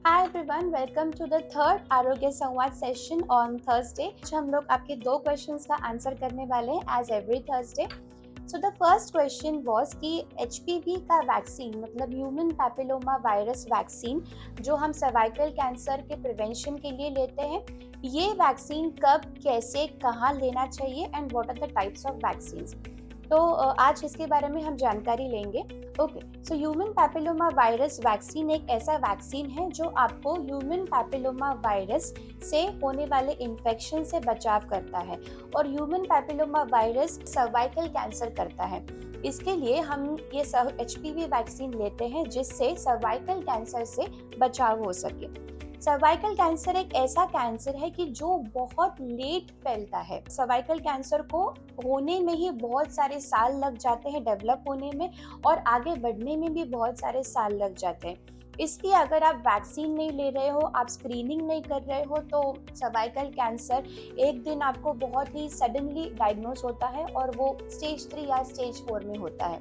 Hi everyone, welcome to the third Arogya Samvad session on Thursday. हम लोग आपके दो क्वेश्चंस का आंसर करने वाले हैं as every Thursday. So the first question was कि एचपीवी का वैक्सीन मतलब ह्यूमन पैपिलोमा वायरस वैक्सीन जो हम सर्वाइकल कैंसर के प्रिवेंशन के लिए लेते हैं, ये वैक्सीन कब, कैसे, कहाँ लेना चाहिए and what are the types of vaccines. तो आज इसके बारे में हम जानकारी लेंगे। Okay, so human papilloma virus vaccine एक ऐसा वैक्सीन है जो आपको ह्यूमन पैपिलोमा वायरस से होने वाले इन्फेक्शन से बचाव करता है और human papilloma virus cervical cancer करता है। इसके लिए हम ये एचपीवी वैक्सीन लेते हैं जिससे सर्वाइकल कैंसर से बचाव हो सके। सर्वाइकल कैंसर एक ऐसा कैंसर है कि जो बहुत लेट फैलता है। सर्वाइकल कैंसर को होने में ही बहुत सारे साल लग जाते हैं, डेवलप होने में और आगे बढ़ने में भी बहुत सारे साल लग जाते हैं। इसलिए अगर आप वैक्सीन नहीं ले रहे हो, आप स्क्रीनिंग नहीं कर रहे हो, तो सर्वाइकल कैंसर एक दिन आपको बहुत ही सडनली डायग्नोज होता है और वो स्टेज 3 या स्टेज 4 में होता है।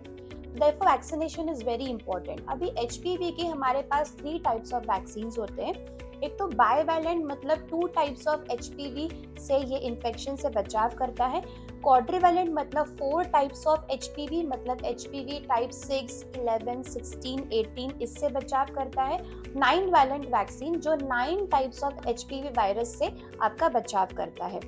Therefore, vaccination is very important. अभी HPV के हमारे पास 3 टाइप्स ऑफ वैक्सीन होते हैं। एक तो बायवैलेंट मतलब 2 टाइप्स ऑफ HPV से ये इन्फेक्शन से बचाव करता है। क्वाड्रिवैलेंट मतलब 4 टाइप्स ऑफ HPV मतलब HPV टाइप 6, 11, 16, 18 इससे बचाव करता है। 9 वैलेंट वैक्सीन जो 9 टाइप्स ऑफ HPV वायरस से आपका बचाव करता है।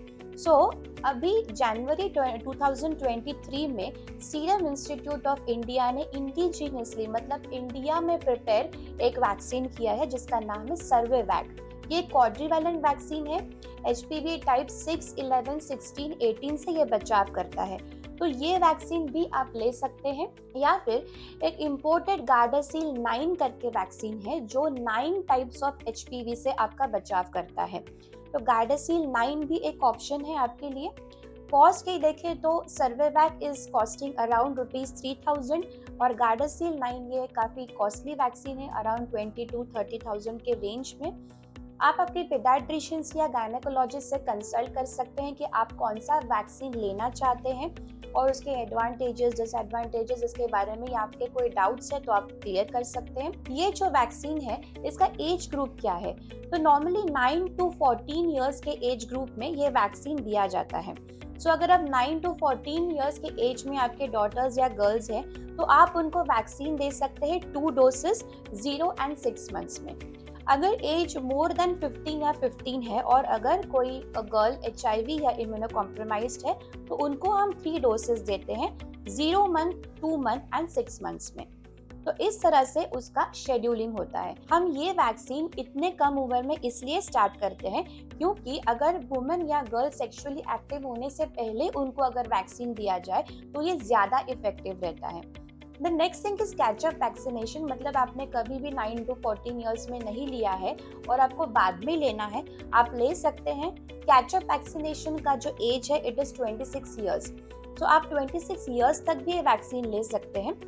अभी जनवरी 2023 में सीरम इंस्टीट्यूट ऑफ इंडिया ने इंडिजीनियसली मतलब इंडिया में प्रिपेयर एक वैक्सीन किया है जिसका नाम है सर्वेवैक। ये क्वाड्रिवैलेंट वैक्सीन है। एचपीवी टाइप 6, 11, 16, 18 से ये बचाव करता है। तो ये वैक्सीन भी आप ले सकते हैं। या फिर एक इम्पोर्टेड गार्डासिल 9 करके वैक्सीन है जो 9 टाइप्स ऑफ एचपीवी से आपका बचाव करता है। तो गार्डासिल 9 भी एक ऑप्शन है आपके लिए। कॉस्ट की देखें तो सर्वेवैक इज कॉस्टिंग अराउंड ₹3000 और गार्डासिल 9 ये काफ़ी कॉस्टली वैक्सीन है, अराउंड 20 to 30,000 के रेंज में। आप आपके पेडियाट्रिशियंस या गायनेकोलॉजिस्ट से कंसल्ट कर सकते हैं कि आप कौन सा वैक्सीन लेना चाहते हैं और उसके एडवांटेजेस, डिसएडवांटेजेस इसके बारे में या आपके कोई डाउट्स है तो आप क्लियर कर सकते हैं। ये जो वैक्सीन है इसका एज ग्रुप क्या है, तो नॉर्मली 9 to 14 ईयर्स के एज ग्रुप में ये वैक्सीन दिया जाता है। अगर आप 9 to 14 ईयर्स के एज में आपके डॉटर्स या गर्ल्स हैं तो आप उनको वैक्सीन दे सकते हैं 2 डोसेस 0 and 6 मंथ्स में। अगर एज मोर देन 15 या 15 है और अगर कोई गर्ल HIV या इम्यूनो कॉम्प्रोमाइज्ड है तो उनको हम 3 डोसेस देते हैं 0 मंथ, 2 मंथ एंड 6 मंथ्स में। तो इस तरह से उसका शेड्यूलिंग होता है। हम ये वैक्सीन इतने कम उम्र में इसलिए स्टार्ट करते हैं क्योंकि अगर वुमेन या गर्ल सेक्सुअली एक्टिव होने से पहले उनको अगर वैक्सीन दिया जाए तो ये ज्यादा इफेक्टिव रहता है। The next thing is catch up vaccination, मतलब आपने कभी भी 9 to 14 ईयर्स में नहीं लिया है और आपको बाद में लेना है, आप ले सकते हैं। कैचअप वैक्सीनेशन का जो एज है इट इज 26 ईयर्स। तो आप 26 ईयर्स तक भी ये वैक्सीन ले सकते हैं।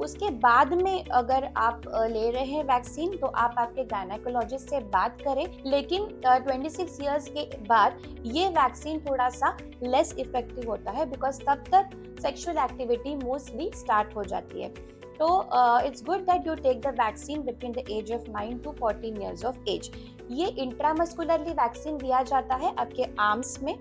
उसके बाद में अगर आप ले रहे हैं वैक्सीन तो आप आपके गायनेकोलॉजिस्ट से बात करें, लेकिन 26 ईयर्स के बाद ये वैक्सीन थोड़ा सा लेस इफेक्टिव होता है बिकॉज तब तक सेक्सुअल एक्टिविटी मोस्टली स्टार्ट हो जाती है। तो it's good that you take the vaccine between the age of 9 to 14 years of age. ये इंट्रामस्कुलरली वैक्सीन दिया जाता है आपके आर्म्स में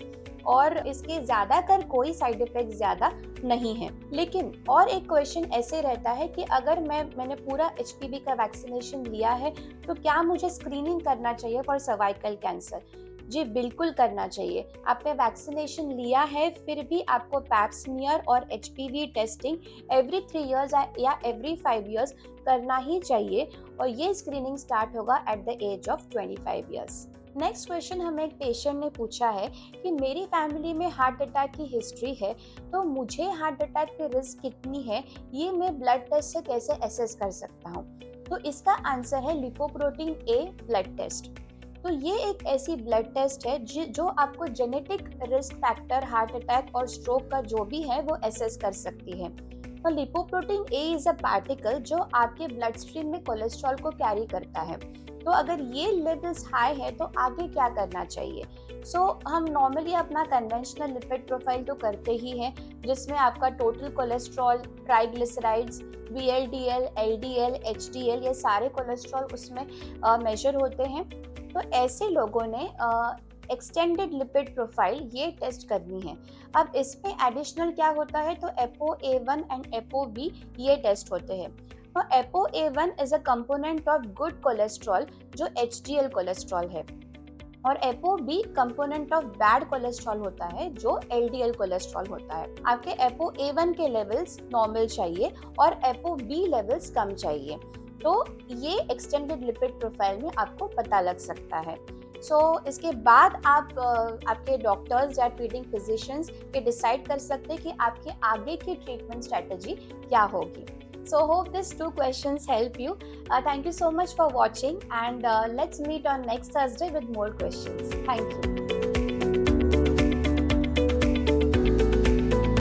और इसके ज्यादातर कोई साइड इफेक्ट ज्यादा नहीं है। लेकिन और एक क्वेश्चन ऐसे रहता है कि अगर मैंने पूरा एचपीवी का वैक्सीनेशन लिया है तो क्या मुझे स्क्रीनिंग करना चाहिए फॉर सर्वाइकल कैंसर? जी बिल्कुल करना चाहिए। आपने वैक्सीनेशन लिया है फिर भी आपको पैप स्मीयर और एचपीवी टेस्टिंग एवरी 3 ईयर्स या एवरी 5 ईयर्स करना ही चाहिए और ये स्क्रीनिंग स्टार्ट होगा at the age of 25 years. Next question हमें एक पेशेंट ने पूछा है कि मेरी फैमिली में हार्ट अटैक की हिस्ट्री है तो मुझे हार्ट अटैक की रिस्क कितनी है, ये मैं ब्लड टेस्ट से कैसे एसेस कर सकता हूँ? तो इसका आंसर है लिपोप्रोटीन ए ब्लड टेस्ट। तो ये एक ऐसी ब्लड टेस्ट है जो आपको genetic risk factor heart attack और स्ट्रोक का जो भी है वो एसेस कर सकती है। तो lipoprotein A is a particle जो आपके ब्लड स्ट्रीम में कोलेस्ट्रॉल को कैरी करता है। तो अगर ये लेवल्स हाई है तो आगे क्या करना चाहिए? हम नॉर्मली अपना कन्वेंशनल लिपिड प्रोफाइल तो करते ही हैं, जिसमें आपका total cholesterol, triglycerides, VLDL, LDL, HDL, ये सारे कोलेस्ट्रॉल उसमें मेजर होते हैं। तो ऐसे लोगों ने एक्सटेंडेड लिपिड प्रोफाइल ये टेस्ट करनी है। अब इसमें एडिशनल क्या होता है, तो ApoA1 एंड ApoB ये टेस्ट होते हैं। तो ApoA1 is a component of good cholesterol जो HDL कोलेस्ट्रॉल है, और ApoB component of bad cholesterol होता है जो LDL कोलेस्ट्रॉल होता है। आपके ApoA1 के लेवल्स नॉर्मल चाहिए और ApoB लेवल्स कम चाहिए, तो ये एक्सटेंडेड लिपिड प्रोफाइल में आपको पता लग सकता है। इसके बाद आप आपके डॉक्टर्स या ट्रीटिंग फिजिशियंस ये डिसाइड कर सकते हैं कि आपके आगे की ट्रीटमेंट स्ट्रेटजी क्या होगी। Hope these 2 questions help you. Thank you so much for watching, and let's meet on next Thursday with more questions. Thank you.